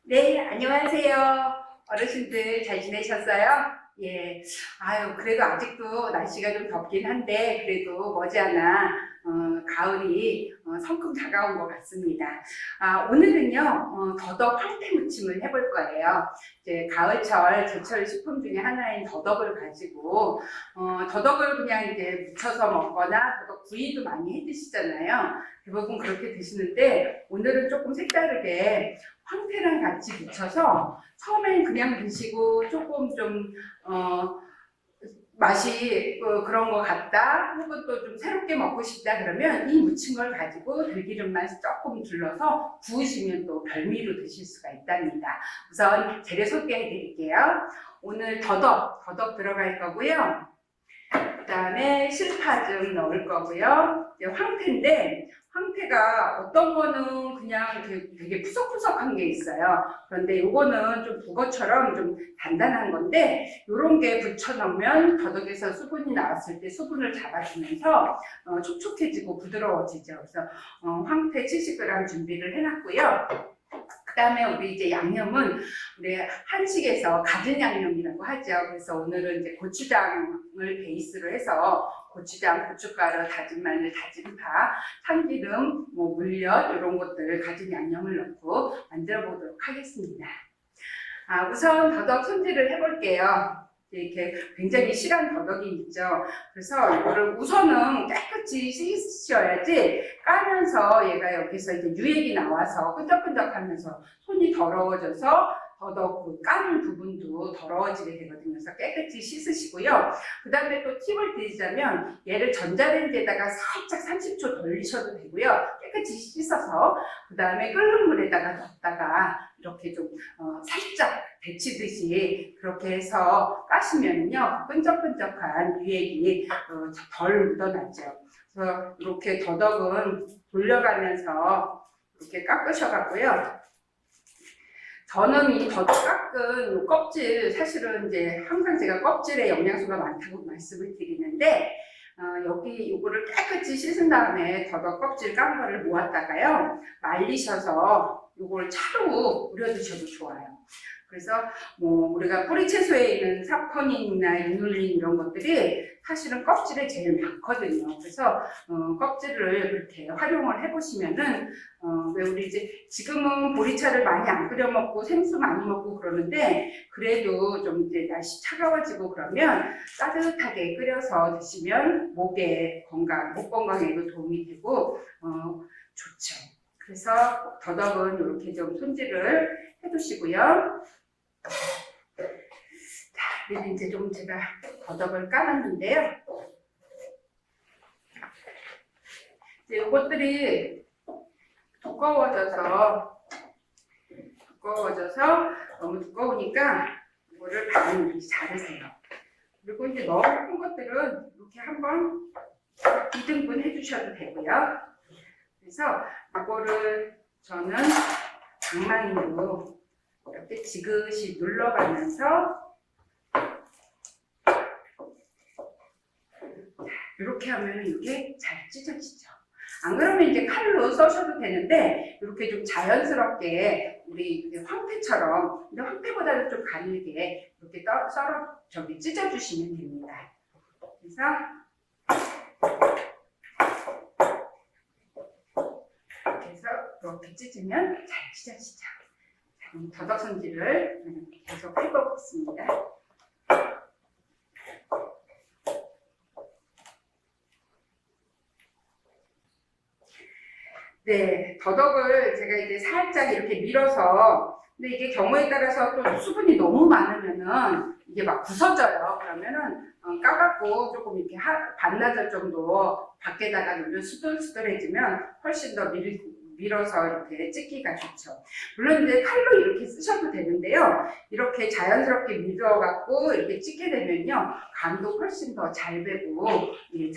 네, 안녕하세요. 어르신들 잘 지내셨어요? 예. 아유, 그래도 아직도 날씨가 좀 덥긴 한데, 그래도 머지않아, 가을이 성큼 다가온 것 같습니다. 오늘은요, 더덕 황태 무침을 해볼 거예요. 이제 가을철 제철 식품 중에 하나인 더덕을 가지고, 더덕을 그냥 이제 무쳐서 먹거나 더덕 구이도 많이 해 드시잖아요. 대부분 그렇게 드시는데, 오늘은 조금 색다르게 황태랑 같이 무쳐서 처음엔 그냥 드시고 조금 좀 맛이 그런 것 같다 혹은 또 좀 새롭게 먹고 싶다 그러면 이 무친 걸 가지고 들기름만 조금 둘러서 구우시면 또 별미로 드실 수가 있답니다. 우선 재료 소개해 드릴게요. 오늘 더덕 들어갈 거고요. 그 다음에 실파 좀 넣을 거고요. 황태인데 황태가 어떤 거는 그냥 되게 푸석푸석한 게 있어요. 그런데 요거는 좀 북어처럼 좀 단단한 건데 요런 게 붙여놓으면 더덕에서 수분이 나왔을 때 수분을 잡아주면서 촉촉해지고 부드러워지죠. 그래서 황태 70g 준비를 해놨고요. 그 다음에 우리 이제 양념은 우리 한식에서 가든 양념이라고 하죠. 그래서 오늘은 이제 고추장을 베이스로 해서 고추장, 고춧가루, 다진 마늘, 다진 파, 참기름, 물엿 이런 것들 가진 양념을 넣고 만들어 보도록 하겠습니다. 우선 더덕 손질을 해볼게요. 이렇게 굉장히 실한 더덕이 있죠. 그래서 이거를 우선은 깨끗이 씻으셔야지 까면서 얘가 여기서 이제 유액이 나와서 끈적끈적하면서 손이 더러워져서 더덕 그 까는 부분도 더러워지게 되거든요. 그래서 깨끗이 씻으시고요. 그 다음에 또 팁을 드리자면 얘를 전자레인지에다가 살짝 30초 돌리셔도 되고요. 깨끗이 씻어서 그 다음에 끓는 물에다가 넣었다가 이렇게 좀 살짝 데치듯이 그렇게 해서 까시면요 끈적끈적한 유액이 덜 묻어나죠. 그래서 이렇게 더덕은 돌려가면서 이렇게 깎으셔갖고요. 저는 이 더덕 깎은 껍질 사실은 이제 항상 제가 껍질에 영양소가 많다고 말씀을 드리는데 여기 요거를 깨끗이 씻은 다음에 더덕 껍질 깐 거를 모았다가요 말리셔서 요걸 차로 우려 드셔도 좋아요. 그래서 우리가 뿌리 채소에 있는 사포닌이나 이눌린 이런 것들이 사실은 껍질에 제일 많거든요. 그래서 껍질을 그렇게 활용을 해보시면은 왜 우리 이제 지금은 보리차를 많이 안 끓여 먹고 생수 많이 먹고 그러는데 그래도 좀 이제 날씨 차가워지고 그러면 따뜻하게 끓여서 드시면 목 건강에도 도움이 되고 좋죠. 그래서 더덕은 이렇게 좀 손질을 해두시고요. 자, 그리고 이제 좀 제가 더덕을 까놨는데요. 이제 이것들이 두꺼워져서 너무 두꺼우니까 이거를 반은 이렇게 자르세요. 그리고 이제 너무 큰 것들은 이렇게 한번 2등분 해주셔도 되고요. 그래서 이거를 저는 장망이로 이렇게 지그시 눌러가면서 이렇게 하면 이게 잘 찢어지죠. 안 그러면 이제 칼로 써셔도 되는데 이렇게 좀 자연스럽게 우리 황태처럼 근데 황태보다는 좀 가늘게 이렇게 찢어주시면 됩니다. 그래서 이렇게 찢으면 잘 찢어지죠. 더덕 손질을 계속 해보겠습니다. 네, 더덕을 제가 이제 살짝 이렇게 밀어서 근데 이게 경우에 따라서 또 수분이 너무 많으면은 이게 막 부서져요. 그러면은 까갖고 조금 이렇게 반나절 정도 밖에다가 놓으면 수들수들해지면 훨씬 더 밀어서 이렇게 찢기가 좋죠. 물론 이제 칼로 이렇게 쓰셔도 되는데요. 이렇게 자연스럽게 밀어갖고 이렇게 찢게 되면요. 간도 훨씬 더 잘 배고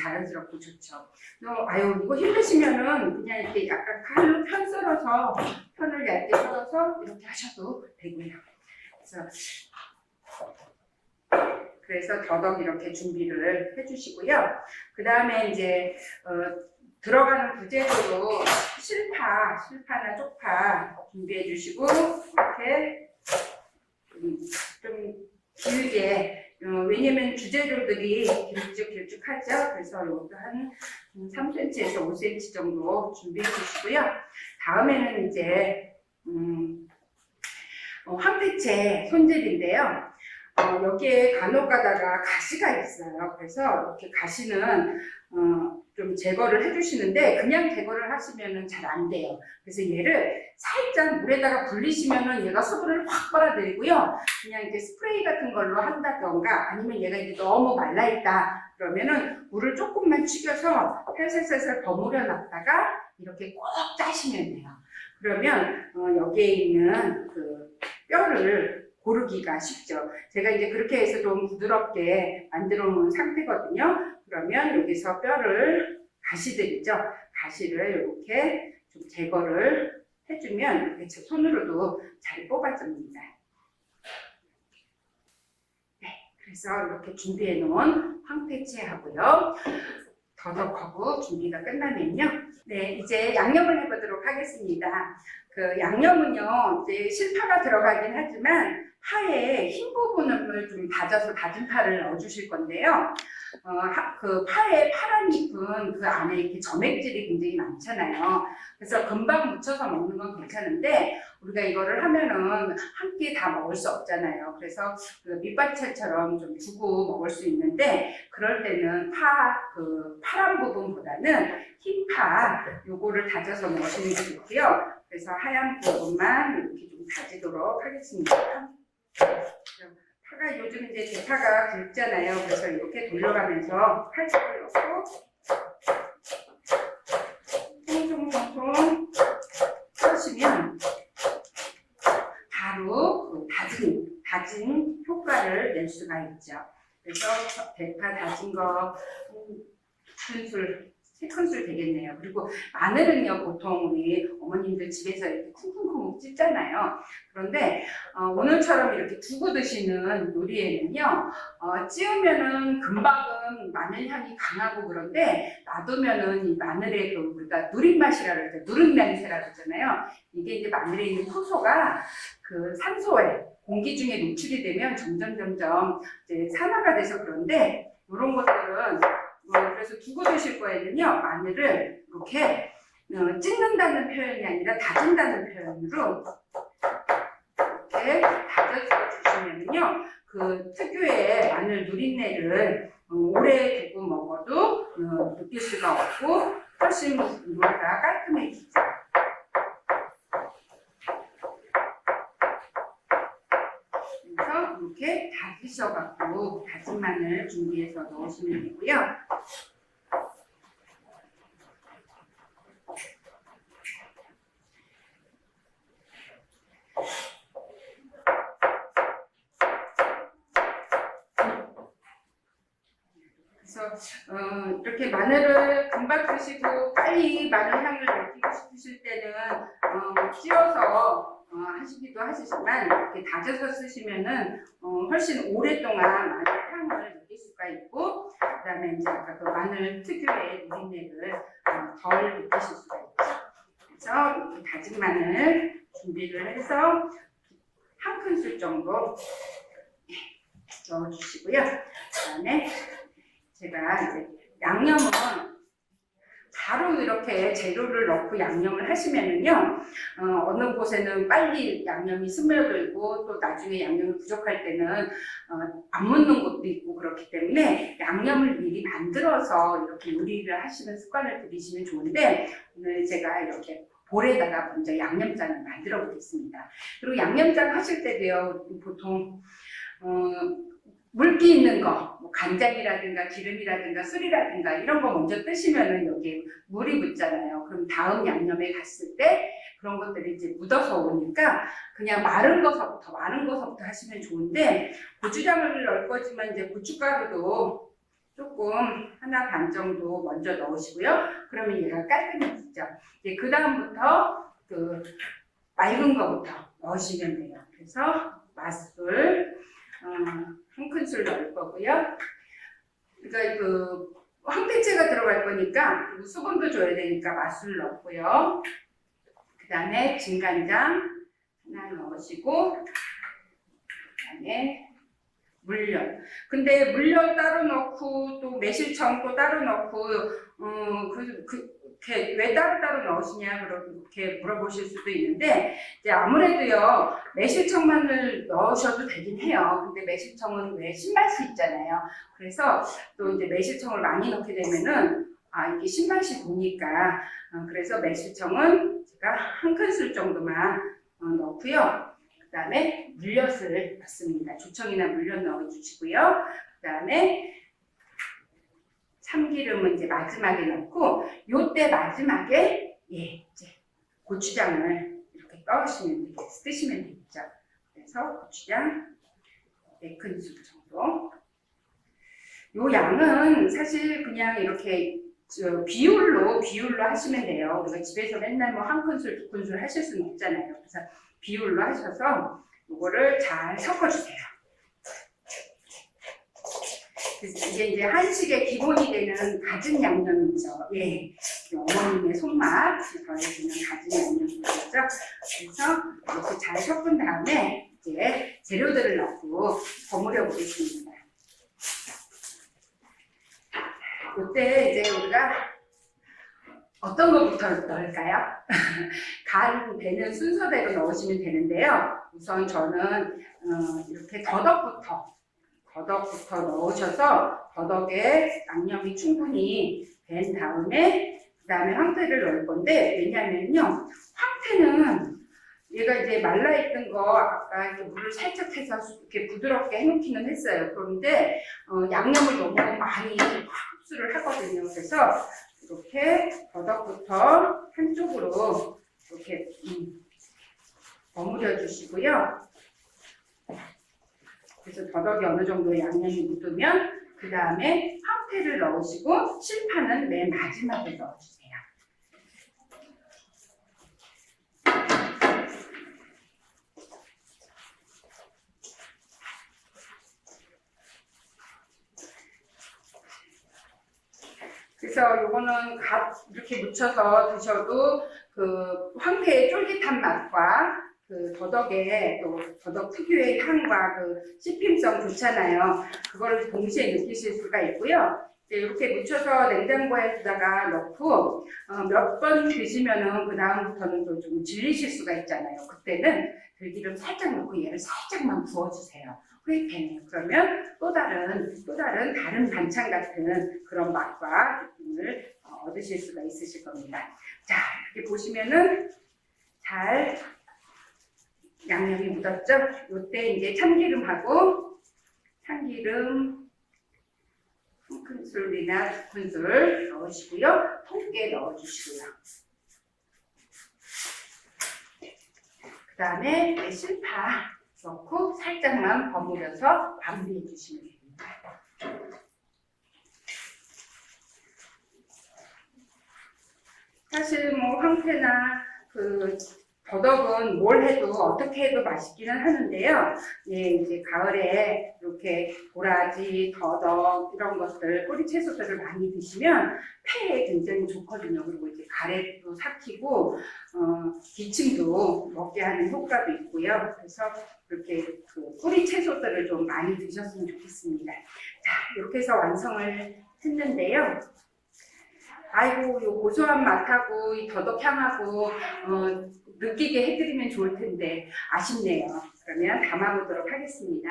자연스럽고 좋죠. 이거 힘드시면은 그냥 이렇게 약간 칼로 편을 얇게 썰어서 이렇게 하셔도 되고요. 그래서 더덕 이렇게 준비를 해주시고요. 그 다음에 이제 들어가는 부재료로 실파나 쪽파 준비해 주시고 이렇게 좀 길게, 왜냐면 주재료들이 길쭉길쭉하죠. 그래서 이것도 한 3cm에서 5cm 정도 준비해 주시고요. 다음에는 이제 황태채 손질인데요. 여기에 간혹 가다가 가시가 있어요. 그래서 이렇게 가시는 좀 제거를 해주시는데 그냥 제거를 하시면은 잘 안 돼요. 그래서 얘를 살짝 물에다가 불리시면은 얘가 수분을 확 빨아들이고요. 그냥 이렇게 스프레이 같은 걸로 한다던가 아니면 얘가 이제 너무 말라있다 그러면은 물을 조금만 축여서 살살살살 버무려 놨다가 이렇게 꼭 짜시면 돼요. 그러면 여기에 있는 그 뼈를 고르기가 쉽죠. 제가 이제 그렇게 해서 좀 부드럽게 만들어 놓은 상태거든요. 그러면 여기서 뼈를 가시들이죠. 가시를 이렇게 좀 제거를 해주면 이렇게 제 손으로도 잘 뽑아줍니다. 네, 그래서 이렇게 준비해 놓은 황태채하고요. 더덕하고 준비가 끝나면요. 네, 이제 양념을 해보도록 하겠습니다. 그 양념은요, 이제 실파가 들어가긴 하지만 파의 흰 부분을 좀 다져서 다진 파를 넣어주실 건데요. 그 파의 파란 잎은 그 안에 이렇게 점액질이 굉장히 많잖아요. 그래서 금방 묻혀서 먹는 건 괜찮은데 우리가 이거를 하면은 한 끼 다 먹을 수 없잖아요. 그래서 그 밑반찬처럼 좀 두고 먹을 수 있는데 그럴 때는 그 파란 부분보다는 흰 파 요거를 다져서 넣으시는 게 좋고요. 그래서 하얀 부분만 이렇게 좀 다지도록 하겠습니다. 파가 요즘 이제 대파가 굵잖아요. 그래서 이렇게 돌려가면서 팔집을 넣고 통통통통 펴시면 바로 그 다진 효과를 낼 수가 있죠. 그래서 대파 다진 거 2큰술, 3큰술 되겠네요. 그리고 마늘은요, 보통 우리 어머님들 집에서 이렇게 쿵쿵쿵 찢잖아요. 그런데 오늘처럼 이렇게 두고 드시는 요리에는요, 찌우면은 금방은 마늘 향이 강하고 그런데 놔두면은 이 마늘의 그 우리가 누린 맛이라 그러죠. 누른 냄새라 그러잖아요. 이게 이제 마늘에 있는 효소가 그 산소에 공기 중에 노출이 되면 점점 이제 산화가 돼서 그런데 이런 것들은 그래서 두고 드실 거에는요, 마늘을 이렇게 찢는다는 표현이 아니라 다진다는 표현으로 이렇게 다져서 주시면요, 그 특유의 마늘 누린내를 오래 두고 먹어도 느낄 수가 없고 훨씬 요리가 깔끔해지죠. 그래서 이렇게 다지셔갖고 다진 마늘 준비해서 넣으시면 되고요. 그래서 이렇게 마늘을 금방 드시고 빨리 마늘 향을 느끼고 싶으실 때는 찌어서 하시기도 하시지만 이렇게 다져서 쓰시면은 훨씬 오랫동안 마늘 향을 느낄 수가 있고 그다음에 이제 아까 그 마늘 특유의 누린내를 덜 느끼실 수가 있죠. 그래서 이렇게 다진 마늘 준비를 해서 1큰술 정도 넣어주시고요. 그다음에 제가 이제 양념은 바로 이렇게 재료를 넣고 양념을 하시면은요, 어느 곳에는 빨리 양념이 스며들고 또 나중에 양념이 부족할 때는 안 묻는 곳도 있고 그렇기 때문에 양념을 미리 만들어서 이렇게 요리를 하시는 습관을 들이시면 좋은데 오늘 제가 이렇게 볼에다가 먼저 양념장을 만들어 보겠습니다. 그리고 양념장 하실 때도요, 보통 물기 있는 거, 뭐 간장이라든가 기름이라든가 술이라든가 이런 거 먼저 뜨시면은 여기에 물이 묻잖아요. 그럼 다음 양념에 갔을 때 그런 것들이 이제 묻어서 오니까 그냥 마른 거서부터 하시면 좋은데 고추장을 넣을 거지만 이제 고춧가루도 조금 1반 정도 먼저 넣으시고요. 그러면 얘가 깔끔해지죠. 이제 그 다음부터 그 맑은 거부터 넣으시면 돼요. 그래서 맛술 1큰술 넣을 거고요. 그러니까 그 황태채가 들어갈 거니까 수분도 줘야 되니까 맛술 넣고요. 그 다음에 진간장 하나 넣으시고 넣으시고 그다음에 물엿. 근데 물엿 따로 넣고 또 매실청 또 따로 넣고 이렇게 왜 따로따로 넣으시냐 그렇게 물어보실 수도 있는데 이제 아무래도요 매실청만을 넣으셔도 되긴 해요. 근데 매실청은 왜 신맛이 있잖아요. 그래서 또 이제 매실청을 많이 넣게 되면은 이게 신맛이 도니까 그래서 매실청은 제가 한 큰술 정도만 넣고요. 그 다음에 물엿을 넣습니다. 조청이나 물엿 넣어주시고요. 그 다음에 참기름은 이제 마지막에 넣고 요때 마지막에 이제 고추장을 이렇게 쓰시면 되겠죠. 그래서 고추장 4큰술 정도. 요 양은 사실 그냥 이렇게 비율로 하시면 돼요. 우리가 집에서 맨날 뭐 1큰술, 2큰술 하실 수는 없잖아요. 그래서 비율로 하셔서 요거를 잘 섞어주세요. 이게 한식의 기본이 되는 갖은 양념이죠. 예, 어머님의 손맛이 더해지는 갖은 양념이죠. 그래서 이렇게 잘 섞은 다음에 이제 재료들을 넣고 버무려 보겠습니다. 이때 이제 우리가 어떤 것부터 넣을까요? 간 되는 순서대로 넣으시면 되는데요. 우선 저는 이렇게 더덕부터 넣으셔서 더덕에 양념이 충분히 된 다음에 그 다음에 황태를 넣을 건데 왜냐면요 황태는 얘가 이제 말라있던 거 아까 이렇게 물을 살짝 해서 이렇게 부드럽게 해놓기는 했어요. 그런데 양념을 너무 많이 흡수를 하거든요. 그래서 이렇게 더덕부터 한쪽으로 이렇게 버무려 주시고요. 그래서 더덕이 어느 정도 양념이 묻으면 그 다음에 황태를 넣으시고 실파는 맨 마지막에 넣어주세요. 그래서 요거는 이렇게 묻혀서 드셔도 그 황태의 쫄깃한 맛과 그 더덕의 또 더덕 특유의 향과 그 씹힘성 좋잖아요. 그거를 동시에 느끼실 수가 있고요. 이렇게 묻혀서 냉장고에다가 넣고 몇 번 드시면은 그 다음부터는 또 좀 질리실 수가 있잖아요. 그때는 들기름 살짝 넣고 얘를 살짝만 부어주세요. 후회팬에. 그러면 또 다른 반찬 같은 그런 맛과 느낌을 얻으실 수가 있으실 겁니다. 자, 이렇게 보시면은 잘 양념이 묻었죠? 요때 이제 참기름 1큰술이나 2큰술 넣으시고요. 통깨 넣어주시고요. 그 다음에 실파 넣고 살짝만 버무려서 마무리해 주시면 됩니다. 사실 뭐 황태나 그 더덕은 뭘 해도 어떻게 해도 맛있기는 하는데요. 예, 이제 가을에 이렇게 도라지, 더덕 이런 것들 뿌리 채소들을 많이 드시면 폐에 굉장히 좋거든요. 그리고 이제 가래도 삭히고 기침도 먹게 하는 효과도 있고요. 그래서 이렇게 그 뿌리 채소들을 좀 많이 드셨으면 좋겠습니다. 자, 이렇게 해서 완성을 했는데요. 아이고, 요 고소한 맛하고 이 더덕 향하고 느끼게 해드리면 좋을 텐데 아쉽네요. 그러면 담아보도록 하겠습니다.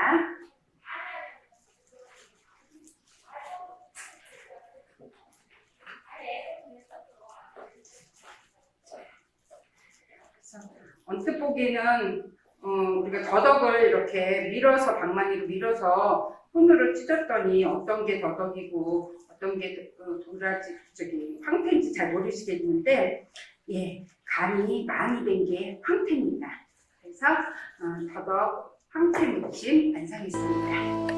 언뜻 보기에는 우리가 더덕을 이렇게 밀어서 방망이로 밀어서 손으로 찢었더니 어떤 게 더덕이고 어떤 게 도라지 황태인지 잘 모르시겠는데 예, 간이 많이 된 게 황태입니다. 그래서 더덕 황태 무침 완성했습니다.